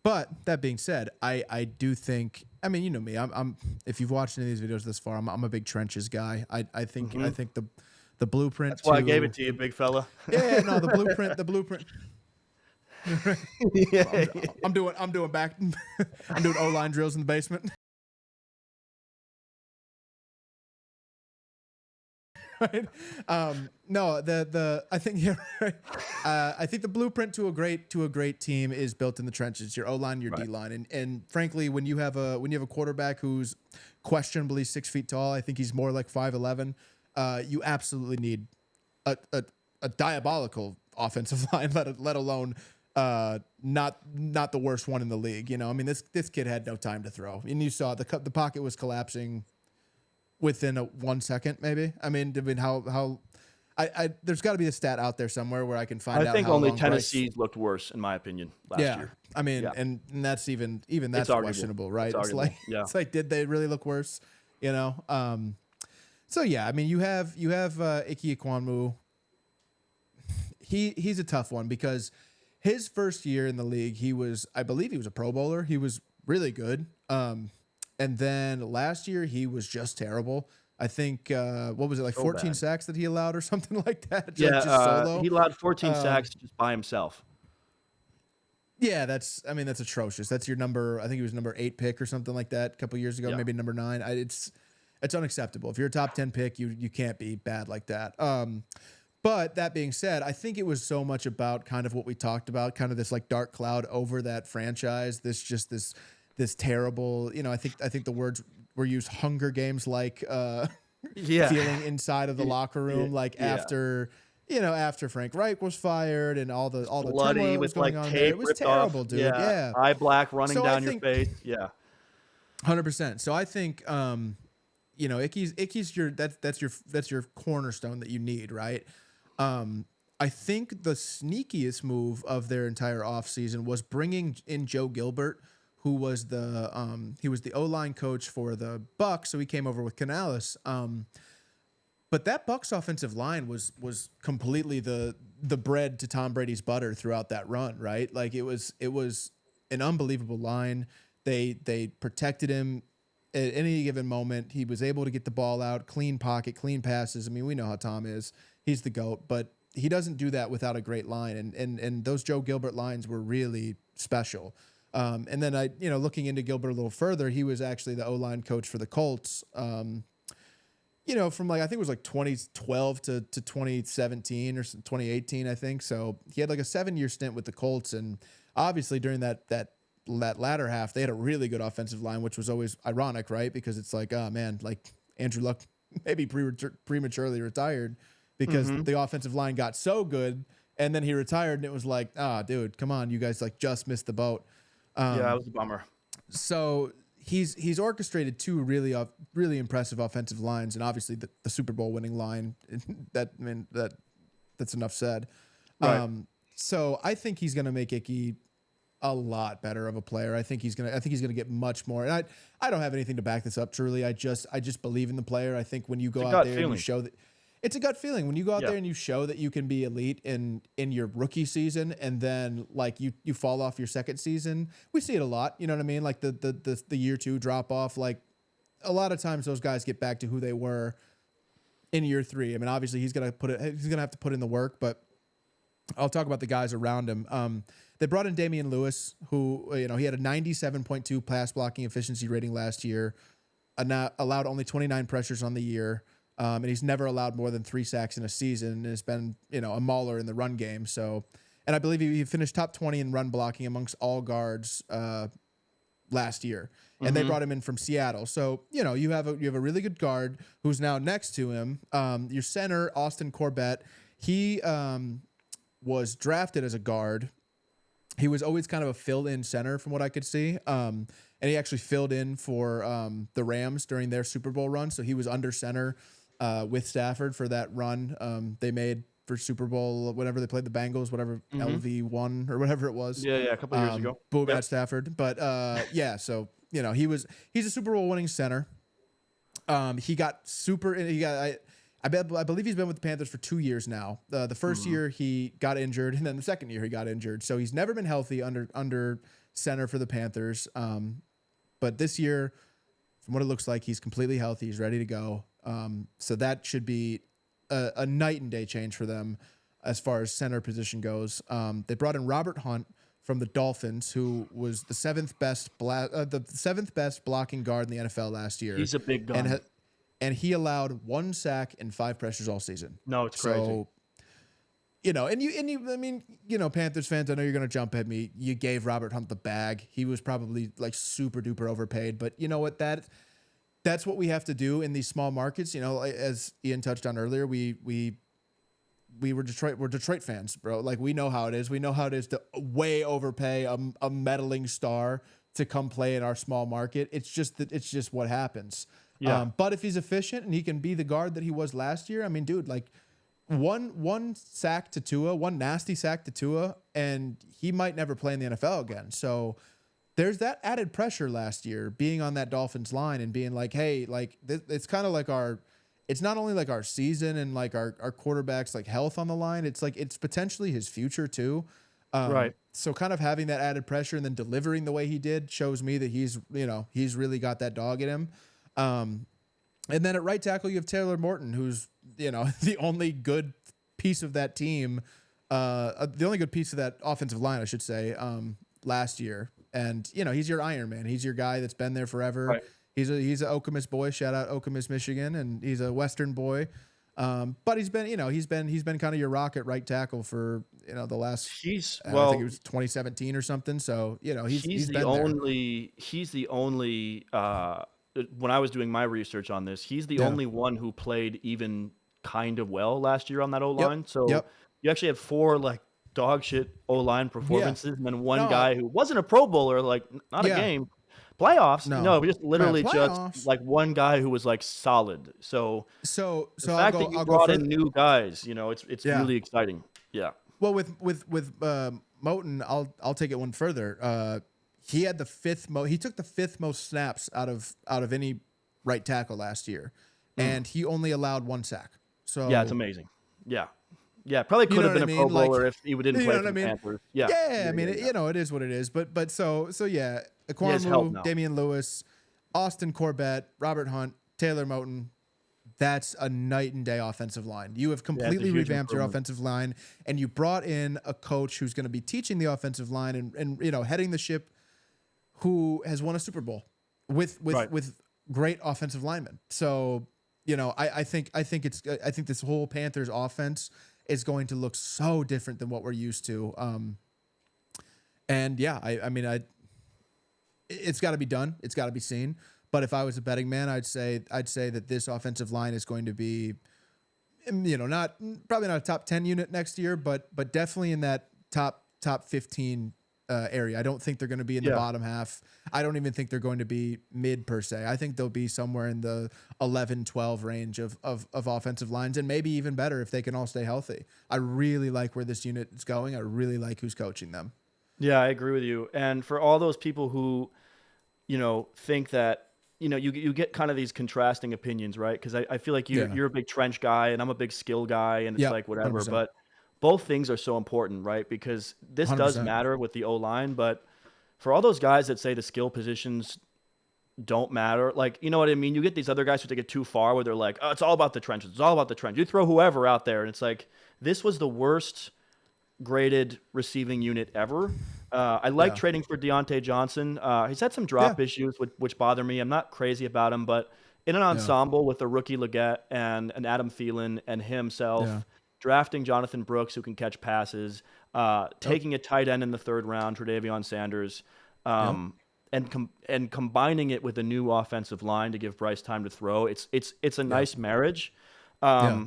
But that being said, I do think, I mean, you know me, I'm if you've watched any of these videos this far, I'm a big trenches guy. I think the blueprint. That's why I gave it to you, big fella. Yeah, no, the blueprint. I'm doing O-line drills in the basement. Right? No, I think I think the blueprint to a great team is built in the trenches. Your O-line, your D-line, and frankly, when you have a quarterback who's questionably 6 feet tall, I think he's more like 5'11". You absolutely need a diabolical offensive line, let alone not the worst one in the league. You know, I mean, this kid had no time to throw, and you saw the pocket was collapsing within 1 second, maybe. I mean how there's got to be a stat out there somewhere where I can find out. I think how only long Tennessee's looked worse, in my opinion, last year. I mean, and that's even that's questionable, right? It's like, did they really look worse? You know. So yeah, I mean, you have Ike Ekwonu. He's a tough one because his first year in the league, I believe he was a Pro Bowler. He was really good. And then last year he was just terrible. I think what was it, like 14 sacks that he allowed or something like that? Just solo. He allowed 14 sacks just by himself. Yeah, that's atrocious. That's your number. I think he was number 8 pick or something like that a couple years ago, maybe number 9. It's unacceptable. If you're a top 10 pick, you can't be bad like that. But that being said, I think it was so much about kind of what we talked about, kind of this like dark cloud over that franchise. This terrible, you know, I think the words were used, Hunger Games like feeling inside of the locker room, like after after Frank Reich was fired and all the Bloody turmoil was with like going on tape there. It was ripped terrible, off. dude. Yeah. Yeah. Eye black running So I down your think- face. Yeah. 100%. So I think Icky's that's your cornerstone that you need, right? I think the sneakiest move of their entire offseason was bringing in Joe Gilbert, who was the O-line coach for the Bucs, so he came over with Canales. But that Bucs offensive line was completely the bread to Tom Brady's butter throughout that run, right? Like it was an unbelievable line. They protected him at any given moment. He was able to get the ball out, clean pocket, clean passes. I mean, we know how Tom is. He's the GOAT, but he doesn't do that without a great line. And those Joe Gilbert lines were really special. And then looking into Gilbert a little further, he was actually the O-line coach for the Colts. From I think it was like 2012 to 2017 or 2018, I think. So he had like a 7-year stint with the Colts. And obviously during that latter half, they had a really good offensive line, which was always ironic, right? Because it's like, oh man, like Andrew Luck maybe prematurely retired because the offensive line got so good, and then he retired, and it was like, dude, come on, you guys like just missed the boat. Yeah, it was a bummer. So he's orchestrated two really impressive offensive lines, and obviously the Super Bowl winning line. That's enough said. Right. So I think he's gonna make Icky a lot better of a player. I think he's gonna get much more. And I don't have anything to back this up. Truly, I just believe in the player. I think when you go out there and you show that. It's a gut feeling when you go out there and you show that you can be elite in your rookie season, and then like you fall off your second season. We see it a lot, you know what I mean? Like the year 2 drop off. Like a lot of times those guys get back to who they were in year 3. I mean, obviously he's gonna have to put in the work, but I'll talk about the guys around him. They brought in Damian Lewis, who he had a 97.2 pass blocking efficiency rating last year, allowed only 29 pressures on the year. And he's never allowed more than 3 sacks in a season, and has been, a mauler in the run game. So, and I believe he finished top 20 in run blocking amongst all guards last year. And they brought him in from Seattle. So, you have a really good guard who's now next to him. Your center, Austin Corbett, he was drafted as a guard. He was always kind of a fill-in center from what I could see. And he actually filled in for the Rams during their Super Bowl run. So he was under center with Stafford for that run they made for Super Bowl, whenever they played the Bengals, whatever, LV1 or whatever it was. Yeah, a couple of years ago. Boom at Stafford. But so, he's a Super Bowl winning center. He got I believe he's been with the Panthers for 2 years now. The first year he got injured, and then the second year he got injured. So he's never been healthy under center for the Panthers. But this year, from what it looks like, he's completely healthy. He's ready to go. So that should be a night and day change for them as far as center position goes. They brought in Robert Hunt from the Dolphins, who was the seventh best blocking guard in the NFL last year. He's a big gun. And he allowed 1 sack and 5 pressures all season. No, it's crazy. So, Panthers fans, I know you're going to jump at me. You gave Robert Hunt the bag. He was probably like super duper overpaid, but you know what? That's what we have to do in these small markets. As Ian touched on earlier, we're Detroit fans, bro. Like we know how it is. We know how it is to way overpay a meddling star to come play in our small market. It's just what happens. Yeah. But if he's efficient and he can be the guard that he was last year, I mean, dude, like one sack to Tua, one nasty sack to Tua, and he might never play in the NFL again. So there's that added pressure last year being on that Dolphins line and being like, hey, like it's kind of like it's not only like our season and like our quarterback's like health on the line. It's like it's potentially his future too. Right. So kind of having that added pressure and then delivering the way he did shows me that he's really got that dog in him. And then at right tackle, you have Taylor Morton, who's, the only good piece of that team, the only good piece of that offensive line, I should say, last year. And, he's your Iron Man. He's your guy that's been there forever. Right. He's a Okemos boy. Shout out Okemos, Michigan. And he's a Western boy. But he's been kind of your rock at right tackle for, the last, I think it was 2017 or something. So, he's been there. He's the only, when I was doing my research on this, he's the only one who played even kind of well last year on that O-line. Yep. So Yep. you actually had 4 like dog shit O-line performances and then one No, guy who wasn't a Pro Bowler, like not a Yeah. game. Playoffs? No. No, just literally Playoffs. just like one guy who was like solid. So So the fact that you brought in new guys, it's Yeah. really exciting. Yeah. Well, with Moten, I'll take it one further. He had the he took the 5th most snaps out of any right tackle last year, and he only allowed 1 sack. So Yeah, it's amazing. Yeah. Yeah, probably could have been a Pro Bowler if he didn't play for the Panthers. Yeah. Yeah, I mean, it is what it is. But so yeah, has help Ekwonu, now. Damian Lewis, Austin Corbett, Robert Hunt, Taylor Moten. That's a night and day offensive line. You have completely huge revamped your improvement. offensive line, and you brought in a coach who's going to be teaching the offensive line and heading the ship, who has won a Super Bowl with great offensive linemen. So I think this whole Panthers offense is going to look so different than what we're used to. And yeah, I mean, it's got to be done. It's got to be seen. But if I was a betting man, I'd say that this offensive line is going to be, probably not a top 10 unit next year, but definitely in that top 15 area. I don't think they're going to be in the bottom half. I don't even think they're going to be mid per se. I think they'll be somewhere in the 11, 12 range of offensive lines, and maybe even better if they can all stay healthy. I really like where this unit is going. I really like who's coaching them. Yeah, I agree with you. And for all those people who, think that, you get kind of these contrasting opinions, right? Because I feel like you're a big trench guy and I'm a big skill guy, and it's like whatever. 100%. But both things are so important, right? Because this does 100%. matter with the O-line, but for all those guys that say the skill positions don't matter, like, you know what I mean? You get these other guys who take it too far where they're like, oh, it's all about the trenches. It's all about the trench. You throw whoever out there, and it's like, this was the worst graded receiving unit ever. I like trading for Deontay Johnson. He's had some drop issues, which bother me. I'm not crazy about him, but in an ensemble with a rookie Lagette and an Adam Thielen and himself, drafting Jonathan Brooks who can catch passes, taking a tight end in the 3rd round, Tre'Davion Sanders, and combining it with a new offensive line to give Bryce time to throw. It's a nice marriage. I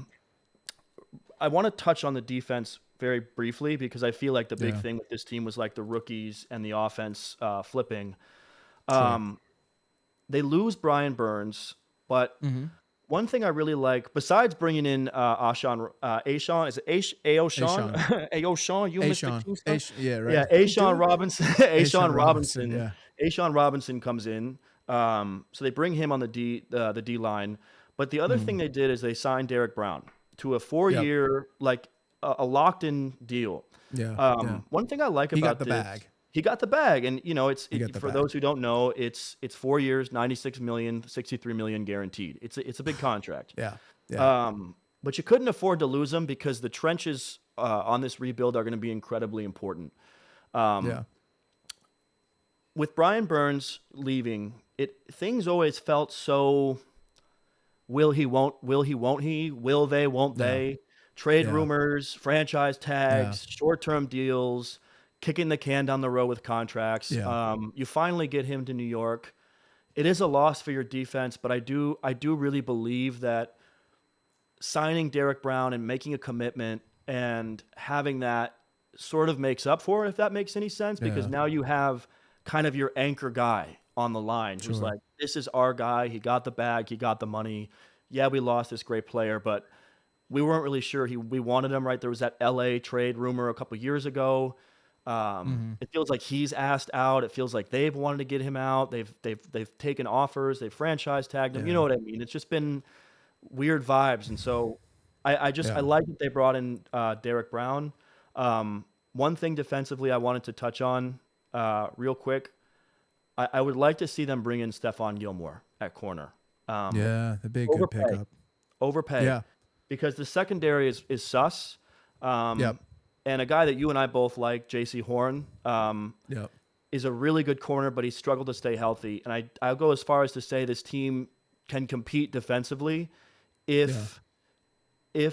want to touch on the defense very briefly because I feel like the big thing with this team was like the rookies and the offense flipping. They lose Brian Burns, but one thing I really like, besides bringing in Ashawn, is it Aoshawn? Aoshawn, you missed the Tuesday? Yeah, right. Yeah, Ashawn Robinson. Ashawn Robinson, Robinson. yeah. Ashawn Robinson comes in. So they bring him on the D line. But the other thing they did is they signed Derek Brown to a 4-year, like a locked-in deal. One thing I like about this, he got the bag, and for those who don't know, it's 4 years, $96 million, $63 million guaranteed. It's a big contract. But you couldn't afford to lose him because the trenches on this rebuild are going to be incredibly important. With Brian Burns leaving, things always felt so. Will he? Won't he? Will they? Won't they? Trade rumors, franchise tags, short-term deals, kicking the can down the road with contracts. You finally get him to New York. It is a loss for your defense, but I do really believe that signing Derek Brown and making a commitment and having that sort of makes up for it, if that makes any sense, because now you have kind of your anchor guy on the line who's like, this is our guy. He got the bag. He got the money. Yeah, we lost this great player, but we weren't really sure we wanted him, right? There was that LA trade rumor a couple years ago. It feels like he's asked out. It feels like they've wanted to get him out. They've taken offers. They've franchise tagged him. You know what I mean? It's just been weird vibes. And so I like that they brought in Derek Brown. One thing defensively I wanted to touch on real quick. I would like to see them bring in Stephon Gilmore at corner. That'd be a good pickup. Overpay. Yeah. Because the secondary is sus. And a guy that you and I both like, J.C. Horn, is a really good corner, but he's struggled to stay healthy. And I'll go as far as to say this team can compete defensively if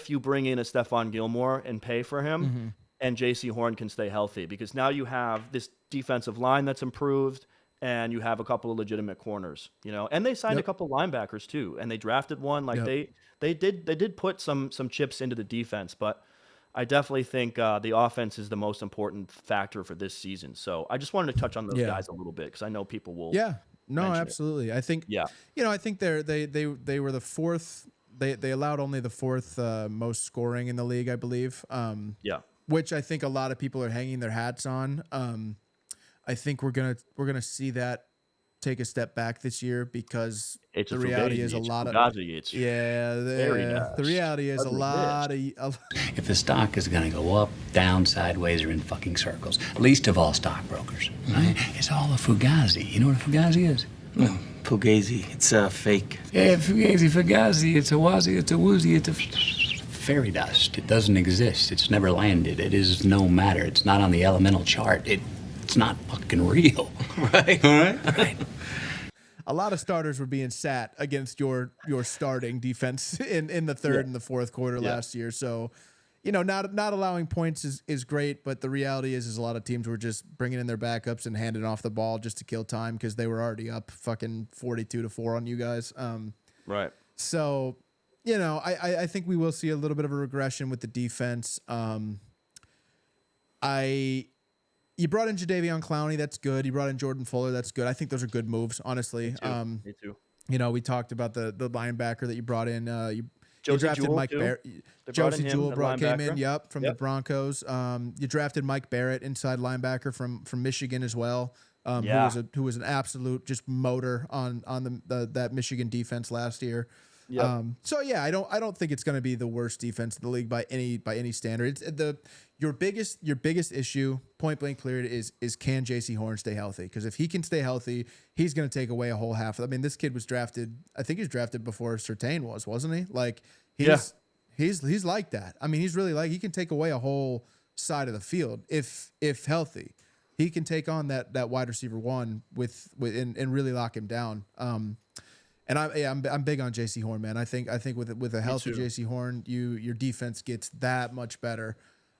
you bring in a Stephon Gilmore and pay for him, and J.C. Horn can stay healthy. Because now you have this defensive line that's improved, and you have a couple of legitimate corners, and they signed a couple of linebackers too, and they drafted one. Like they did put some chips into the defense, but I definitely think the offense is the most important factor for this season. So I just wanted to touch on those guys a little bit because I know people will. Yeah, no, mention absolutely. I think. Yeah. I think they were the fourth. They allowed only the fourth most scoring in the league, I believe. Yeah. Which I think a lot of people are hanging their hats on. I think we're gonna see that take a step back this year because the reality is a lot of the reality is a lot of. If the stock is going to go up, down, sideways, or in fucking circles, least of all stockbrokers, right? It's all a fugazi. You know what a fugazi is? No, fugazi. It's a fake. Yeah, fugazi. It's a wazi. It's a woozy. It's a fairy dust. It doesn't exist. It's never landed. It is no matter. It's not on the elemental chart. It's not fucking real. Right. All right. Right. A lot of starters were being sat against your starting defense in the third and the fourth quarter last year. So, not allowing points is great, but the reality is a lot of teams were just bringing in their backups and handing off the ball just to kill time because they were already up fucking 42-4 on you guys. Right. So, I think we will see a little bit of a regression with the defense. You brought in Jadeveon Clowney, that's good. You brought in Jordan Fuller, that's good. I think those are good moves, honestly. Me too. We talked about the linebacker that you brought in. You drafted Jewell, Mike too. Barrett. Josie Jewell came in, linebacker. from the Broncos. You drafted Mike Barrett, inside linebacker from Michigan as well. Who was an absolute just motor on that Michigan defense last year. Yep. I don't think it's going to be the worst defense in the league by any standard. It's your biggest issue, point blank period, is can J.C. Horn stay healthy? Because if he can stay healthy, he's going to take away a whole half. I mean, this kid was drafted. I think he was drafted before Surtain wasn't he? Like he's like that. I mean, he's really he can take away a whole side of the field if healthy. He can take on that wide receiver one and really lock him down. And I'm big on J.C. Horn, man. I think with a healthy J.C. Horn, your defense gets that much better.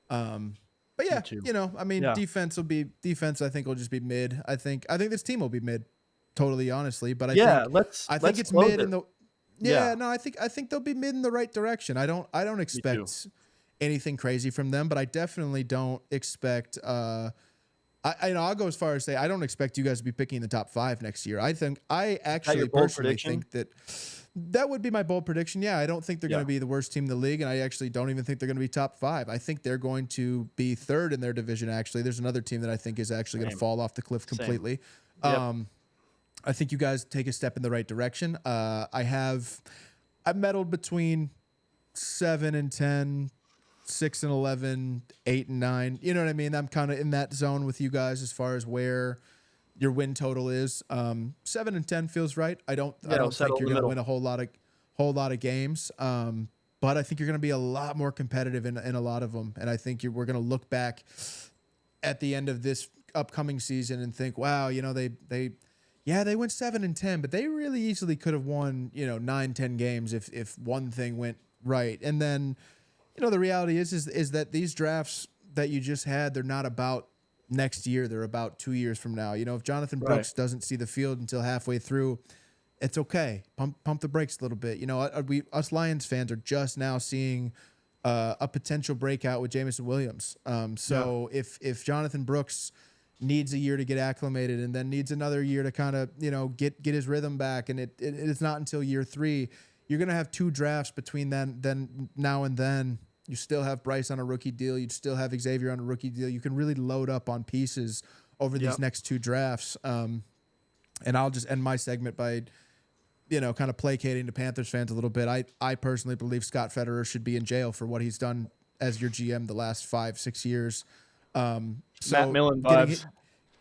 But yeah, defense. I think will just be mid. I think this team will be mid, totally honestly. But I think it's mid in the. No, I think they'll be mid in the right direction. I don't expect anything crazy from them, but I definitely don't expect. I'll go as far as say I don't expect you guys to be picking the top 5 next year. I actually personally think that would be my bold prediction. Yeah, I don't think they're going to be the worst team in the league, and I actually don't even think they're going to be top 5. I think they're going to be third in their division. Actually, there's another team that I think is actually going to fall off the cliff completely. I think you guys take a step in the right direction. I've meddled between 7 and 10. 6 and 11, 8 and 9. You know what I mean? I'm kind of in that zone with you guys as far as where your win total is. 7 and 10 feels right. I don't think you're going to win a whole lot of games. But I think you're going to be a lot more competitive in a lot of them. And I think we're going to look back at the end of this upcoming season and think, wow, they went 7 and 10, but they really easily could have won, 9, 10 games if one thing went right. And then the reality is that these drafts that you just had, they're not about next year. They're about 2 years from now. If Jonathan Brooks doesn't see the field until halfway through, it's okay. Pump the brakes a little bit. Us Lions fans are just now seeing a potential breakout with Jameson Williams. If Jonathan Brooks needs a year to get acclimated and then needs another year to kind of, get his rhythm back, and it's not until year 3, you're going to have 2 drafts between then now and then. You still have Bryce on a rookie deal. You'd still have Xavier on a rookie deal. You can really load up on pieces over these next 2 drafts. And I'll just end my segment by, kind of placating to Panthers fans a little bit. I personally believe Scott Federer should be in jail for what he's done as your GM the last 5-6 years. Matt Millen vibes.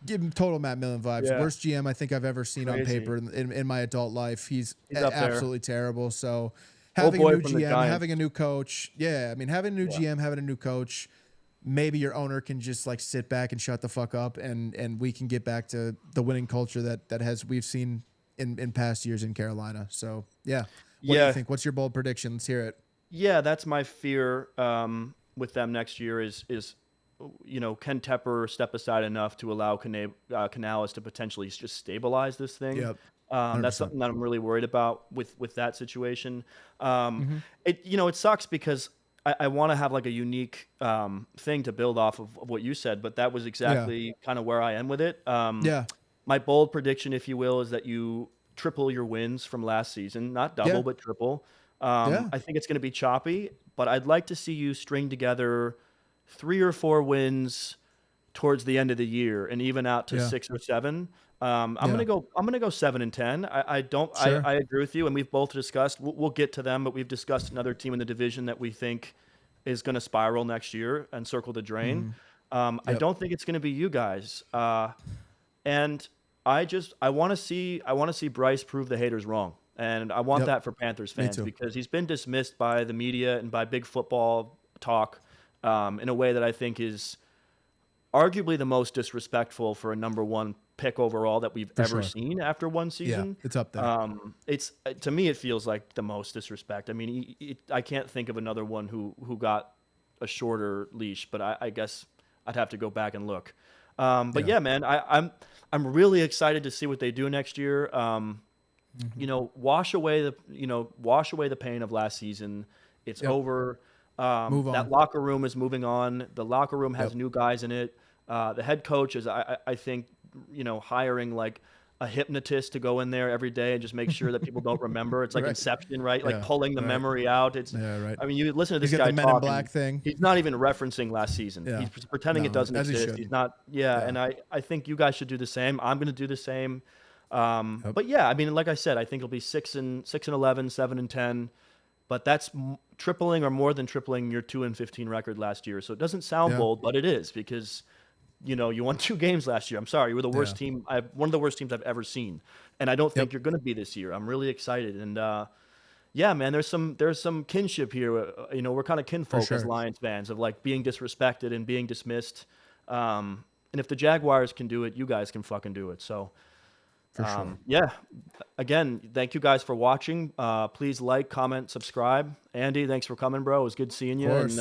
Give him total Matt Millen vibes. Yeah. Worst GM I think I've ever seen on paper in my adult life. He's absolutely terrible. So having a new GM, having a new coach. Yeah, I mean, having a new GM, having a new coach, maybe your owner can just sit back and shut the fuck up, and we can get back to the winning culture that we've seen in past years in Carolina. So, what do you think? What's your bold prediction? Let's hear it. Yeah, that's my fear with them next year is can Tepper step aside enough to allow Canales to potentially just stabilize this thing? Yep. That's something that I'm really worried about with that situation. Mm-hmm. It sucks because I want to have like a unique thing to build off of what you said, but that was exactly kind of where I am with it. My bold prediction, if you will, is that you triple your wins from last season, not double, but triple. I think it's going to be choppy, but I'd like to see you string together 3 or 4 wins towards the end of the year and even out to 6 or 7. I'm gonna go 7-10. I agree with you, and we've both discussed. We'll get to them, but we've discussed another team in the division that we think is going to spiral next year and circle the drain. I don't think it's going to be you guys, and I want to see Bryce prove the haters wrong, and I want that for Panthers fans because he's been dismissed by the media and by big football talk in a way that I think is arguably the most disrespectful for a number 1 pick overall that we've ever seen after one season. Yeah, it's up there. It's to me, it feels like the most disrespect. I mean, I can't think of another one who got a shorter leash, but I guess I'd have to go back and look. But yeah, man, I'm really excited to see what they do next year. Wash away the pain of last season. It's over. Move on. That locker room is moving on. The locker room has new guys in it. The head coach is, I think, hiring like a hypnotist to go in there every day and just make sure that people don't remember. It's like Inception, right? Like pulling the memory out. It's I mean, you listen to this guy the Men talk. in Black thing. He's not even referencing last season. He's pretending it doesn't exist. He's not. And I think you guys should do the same. I'm going to do the same. But yeah, I mean, like I said, I think it'll be 6-11, 7-10. But that's tripling or more than tripling your 2-15 record last year. So it doesn't sound bold, but it is because you won 2 games last year. I'm sorry, you were the worst team. One of the worst teams I've ever seen, and I don't think you're going to be this year. I'm really excited, and yeah, man, there's some kinship here. We're kind of kinfolk as Lions fans of like being disrespected and being dismissed. And if the Jaguars can do it, you guys can fucking do it. So. Yeah. Again, thank you guys for watching. Please like, comment, subscribe. Andy, thanks for coming, bro. It was good seeing you. And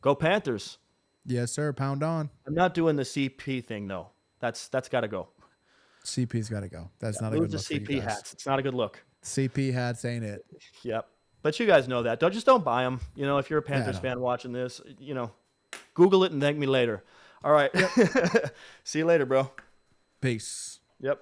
go Panthers. Yes, sir. Pound on. I'm not doing the CP thing though. That's got to go. CP's got to go. That's not a good look. Move the CP hats. It's not a good look. CP hats ain't it. Yep. But you guys know that. Don't buy them. If you're a Panthers fan watching this, Google it and thank me later. All right. See you later, bro. Peace.